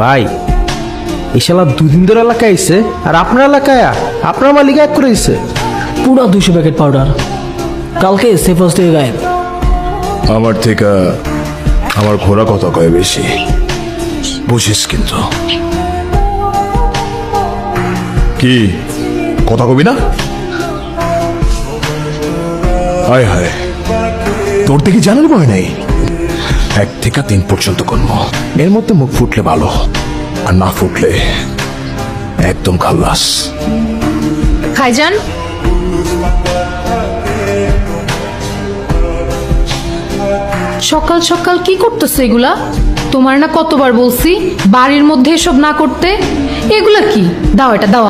ভাই এই শালা দুদিন ধরে এলাকায় আইছে, আর আপনার এলাকায় আপনার মালিক এক করে দিছে পুরো 200 প্যাকেট পাউডার। কালকে সেফ হাউস থেকে গায়েব। আমার থেকে আমার ঘোরা কথা কয় বেশি, বুঝিস কিন্তু। কি কথা কবি না? হায় হায়, তোর থেকে জানার ভয় নাই। 1 থেকে 3 পর্যন্ত করব, এর মধ্যে মুখ ফুটলে ভালো, আর না ফুটলে একদম খাল্লাস। ভাইজান, সকাল সকাল কি করতেছো এগুলা? তোমার না কতবার বলছি বাড়ির মধ্যে এসব না করতে। এগুলা কি? দাও, এটা দাও।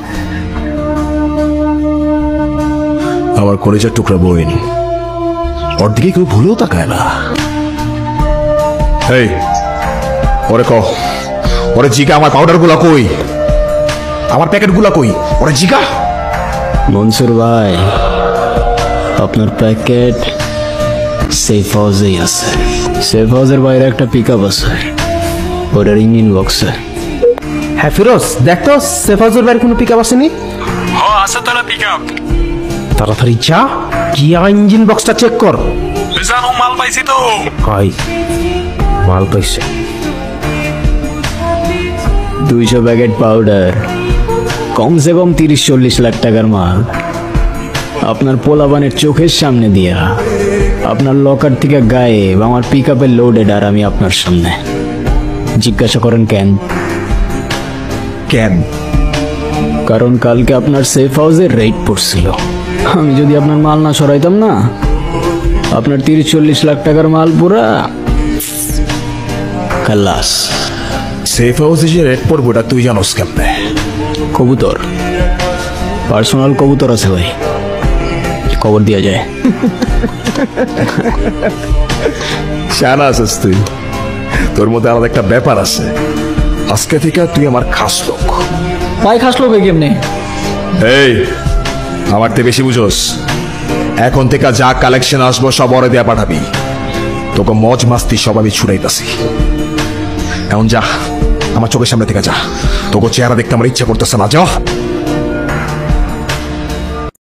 আমার কলেজের টুকরা বইন, ওর দিকে কেউ ভুলেও তাকায় না। এই ওরে কহ, ওরে জিগা আমার পাউডার গুলা কই, আমার প্যাকেট গুলা কই, ওরে জিগা। মনসুর ভাই, আপনার প্যাকেট সেফ হাউসেই আছে। সেফ হাউসের বাইরে একটা পিকআপ আছে, ওটার ইঞ্জিন বক্সে। হ্যাঁ ফিরোজ, দেখতো সেফ হাউসের বাইরে কোনো পিকআপ আসেনি? আছে তো না পিকআপ। তাড়াতাড়ি যা, গিয়া ইঞ্জিন বক্সটা চেক কর। জানো মাল পাইছি তো। ভাই মাল পাইছে 200 প্যাকেট পাউডার, কমসে কম 30-40 লাখ টাকার মাল। আপনার পোলাবানের চোখের সামনে দিয়া আপনার লকার থেকে গায়েব আমার পিকআপের লোডেড, আর আমি আপনার সামনে। জিজ্ঞাসা করেন কেন? কেন? কারণ কালকে আপনার সেফ হাউসের রেড পড়ছিল। আমি যদি আপনার মাল না সরাইতাম না, আপনার 30-40 লাখ টাকার মাল পুরা খালাস। সেফ হাউসে যে রেড পড়বো এটা তুই জানোস কেমনে? কবুতর, পার্সোনাল কবুতর আছে ভাই, খবর দিয়া যায়। শানা আছিস তুই, তোর মধ্যে আলাদা একটা ব্যাপার আছে। আজকে থেকে তুই আমার খাস লোক। ভাই খাস লোক কেমনে? এই আমার থেকে বেশি বুঝোস। এখন থেকে যা কালেকশন আসবো সব ওরে দেয়া পাঠাবি। তোকে মজ মাস্তি সব আমি ছুড়াইতাছি। এখন যা, আমার চোখের সামনে থেকে যা, তোকে চেহারা দেখতে আমার ইচ্ছা করতেছে না। যা।